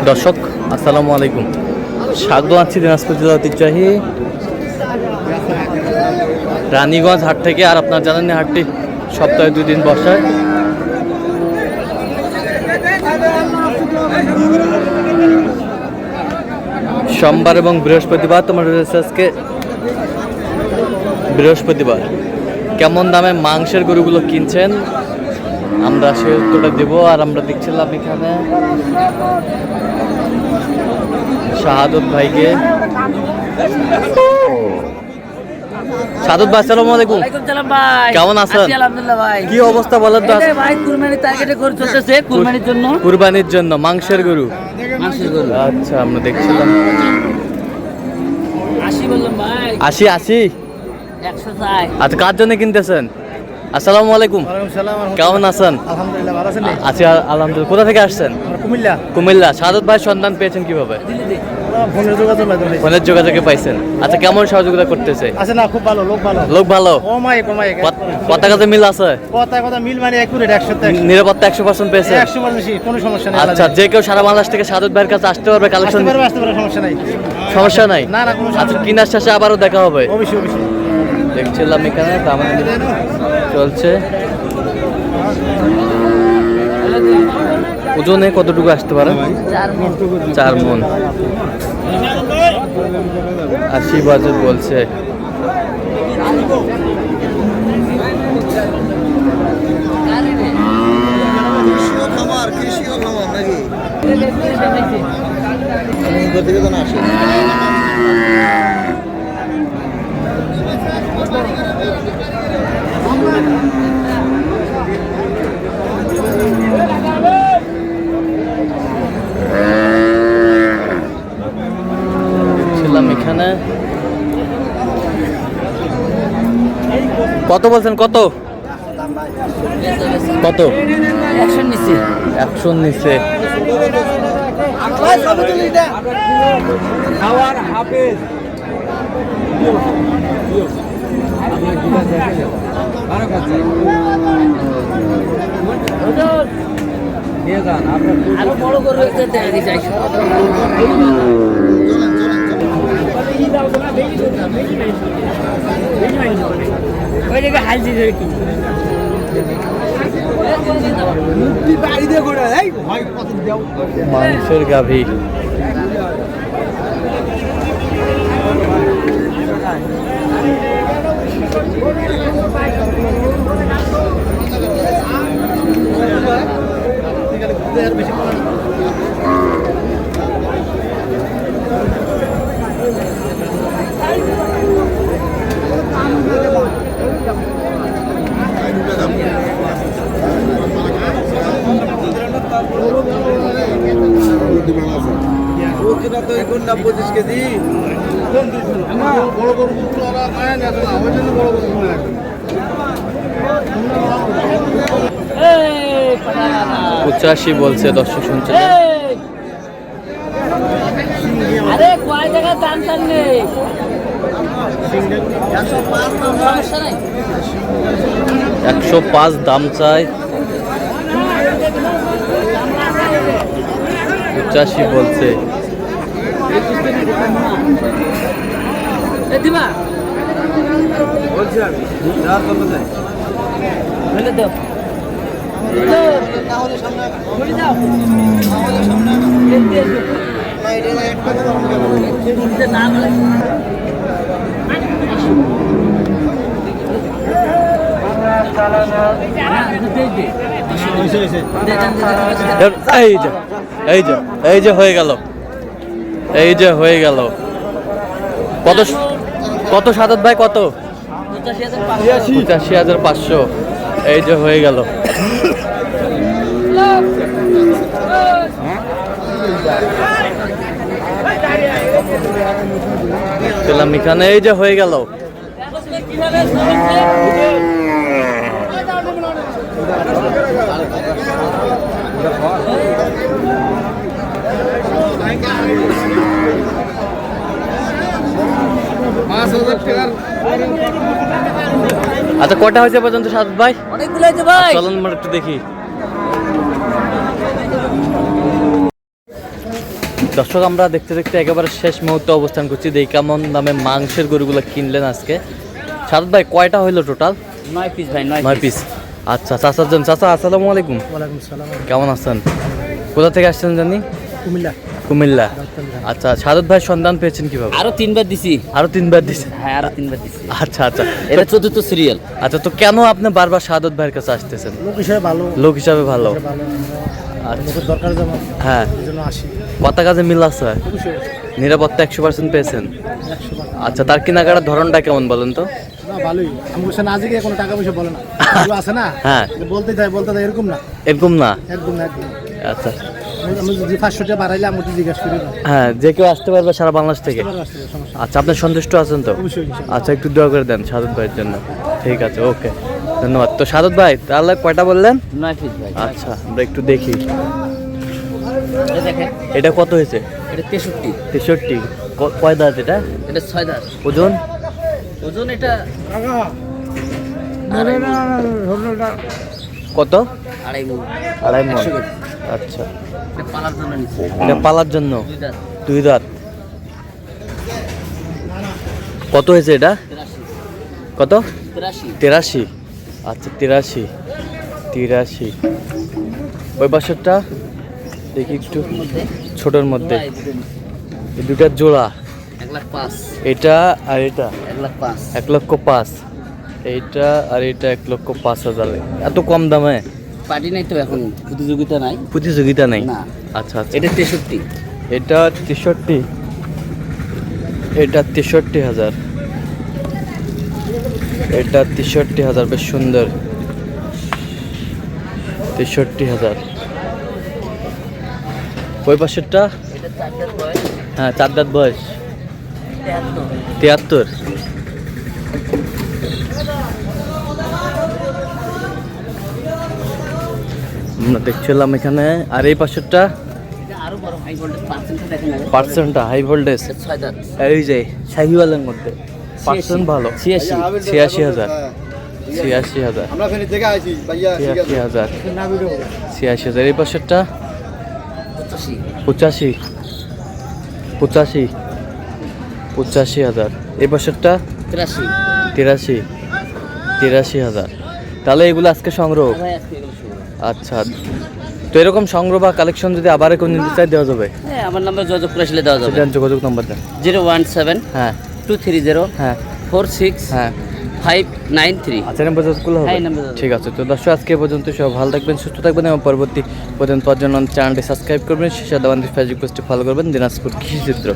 দর্শক আসসালামু আলাইকুম, স্বাগত আছি দিনাজপুর জেলা ঐতিহ্যবাহী রানীগঞ্জ হাট থেকে। আর আপনার জানেন হাটটি সপ্তাহে 2 দিন বসে। সোমবার এবং বৃহস্পতিবার। তোমার আজকে বৃহস্পতিবার। কেমন দামে মাংসের গরুগুলো কিনছেন আমরা সে উত্তরটা দেব। আর আমরা দেখছিলাম এখানে শাহাদত ভাইকে। শাহাদত ভাই আসসালামু আলাইকুম। কেমন আছেন? কি অবস্থা বলেন তো? কুরবানির জন্য মাংসের গরু। আচ্ছা, আমরা দেখছিলাম 80। আচ্ছা, কার জন্য কিনতেছেন? আসসালামু আলাইকুম। কেমন আছেন? আছি আলহামদুলিল্লাহ। কোথা থেকে আসছেন? কুমিল্লা। শাহাদত ভাই সন্ধান পেয়েছেন কিভাবে? ফোনের যোগাযোগে পাইছেন। আচ্ছা, কেমন সহযোগিতা করতেছে? খুব ভালো, লোক ভালো। কথা কাজে মিল আছে? নিরাপত্তা 100% পেয়েছে? কোনো সমস্যা নেই। আচ্ছা, যে কেউ সারা বাংলাদেশ থেকে শাহাদত ভাইয়ের কাছে আসতে পারবে? কালেকশন সমস্যা নাই। আচ্ছা, কিনার শেষে আবারও দেখা হবে। অবশ্যই। দেখছিলাম এখানে দাম চলছে। ওজনে কতটুকু আসতে পারে? 4 মণ। 80 বাজেট বলছে। এখানে কত বলছেন? কত 100 নিচে। আরো বড় করে মাংসের গাভী। পঁচাশি বলছে। দর্শক শুনছে? আরে কয় টাকা দাম টানলে 105 দাম চাই। 85 বলছে। এই যে হয়ে গেল। কত শাহাদত ভাই? কত? 85,500। এই যে হয়ে গেল। এখানে এই যে হয়ে গেল। আচ্ছা, কটা হয়েছে পর্যন্ত সাদ ভাই? অনেকগুলো হয়েছে ভাই। চলুন একটু দেখি। দর্শক আমরা দেখতে দেখতে একেবারে শেষ মুহূর্তে অবস্থান করছি। দেখি কেমন দামে মাংসের গরুগুলো কিনলেন আজকে। সাদত ভাই কয়টা হইলো টোটাল? 9 পিস ভাই, 9 পিস। আচ্ছা চাচার জন্য। চাচা আসসালামু আলাইকুম। ওয়ালাইকুম সালাম। কেমন আছেন? কোথা থেকে আসছেন জানি? কুমিল্লা। কুমিল্লা। আচ্ছা সাদত ভাই সন্ধান পেয়েছেন কিভাবে? আরো 3বার দিছি। আরো 3বার দিছে? হ্যাঁ, আরো 3বার দিছি। আচ্ছা আচ্ছা, এটা 4th সিরিয়াল। আচ্ছা তো কেন আপনি বারবার সাদত ভাইয়ের কাছে আসতেছেন? লোক হিসেবে ভালো। লোক হিসাবে ভালো। ভালো। আচ্ছা লোকের দরকার যেমন, হ্যাঁ, এই জন্য আসি। কথা কাজে মিল আছে? নিরাপত্তা 100% পেয়েছেন? 100%। আচ্ছা তার কেনাকাটার ধরনটা কেমন বলেন তো? না ভালোই। আমি বলছি না, আজকে কোনো টাকা পয়সা বলে না। এগুলো আছে না, হ্যাঁ। বলতে দেয় এরকম না। এরকম না? একদম না, একদম। আচ্ছা আমি যদি 500 টাকা বাড়াইলে আমি জিজ্ঞাসা করি না। হ্যাঁ, যে কেউ আসতে পারবে সারা বাংলাদেশ থেকে? আসতে হবে, সমস্যা আচ্ছা আপনি সন্তুষ্ট আছেন তো? অবশ্যই, ইনশাআল্লাহ। আচ্ছা একটু দোয়া করে দেন সাদত ভাইয়ের জন্য। ঠিক আছে, ওকে, ধন্যবাদ। তো সাদত ভাই তাহলে কয়টা বললেন? 9 পিস ভাই। আচ্ছা আমরা একটু দেখি এটা দেখেন, এটা কত হয়েছে? এটা 63। 63। কয় দাঁত এটা? এটা 6 দাঁত। ওজন? ওজন এটা কত? 2.5 মণ। 2.5 মণ। 100 কেজি। আচ্ছা এটা পালার জন্য নিছি। এটা পালার জন্য? 2 দাঁত। 2 দাঁত। কত হয়েছে এটা? 83। কত? 83। 83। আচ্ছা 83। ওই পাশেরটা দেখি একটু মধ্যে ছোটোর মধ্যে। এই দুটো নিছি। এই দুটার জোড়া? 1,05,000। এটা আর এটা 1,05,000। 1,05,000। এইটা আর এটা 1,05,000। এত কম দামে? পার্টি নাই তো এখন, প্রতিযোগিতা নাই। প্রতিযোগিতা নেই? না। আচ্ছা আচ্ছা। এটা 63। এটা 63। এটা 63,000। এটা 63,000, বেশ সুন্দর। 63,000। ওই পাশেরটা? এটা 4 দাঁত বয়স। হ্যাঁ 4 দাঁত বয়স। 73। 73। আমরা দেখছিলাম এখানে। আর এই পাশেরটা? এটা আরো বড় হাই ভোল্টেজ, পার্সেন্টটা দেখেন আগে। পার্সেন্টটা হাই ভোল্টেজ? এটা 6 দাঁত। এই যে শাহিওয়ালের মধ্যে পার্সেন্ট ভালো। 86। 86,000। 86,000। আমরা ফেনী থেকে আইছি ভাইয়া, ঠিক আছে। 86,000। না ভিডিও। 86,000। এই পাশেরটা? 85। 85,000। এই পাশেরটা? 83। 83,000। তাহলে এগুলো আজকে সংগ্রহ? ভাই আজকে এগুলো শুরু। আচ্ছা, তো এরকম সংগ্রহ বা কালেকশন যদি আবার কোনো নিতে চাই দেওয়া যাবে? হ্যাঁ, আমার নাম্বার যোগাযোগ করে আসলে দেওয়া যাবে। সেটা যোগাযোগ নাম্বার দেন। 017 হ্যাঁ 230 হ্যাঁ 46 হ্যাঁ। 593। আচ্ছা নাম্বার যোগাযোগ হবে? হ্যাঁ, নাম্বার যোগাযোগ। ঠিক আছে। তো দর্শক আজকে এ পর্যন্ত, সব ভালো থাকবেন, সুস্থ থাকবেন এবং পরবর্তী পর্যন্ত পাওয়ার জন্য চ্যানেলটি সাবস্ক্রাইব করবেন। শেষে দেওয়ান ফেসবুক পেজটি ফলো করবেন, দিনাজপুর কৃষি চিত্র।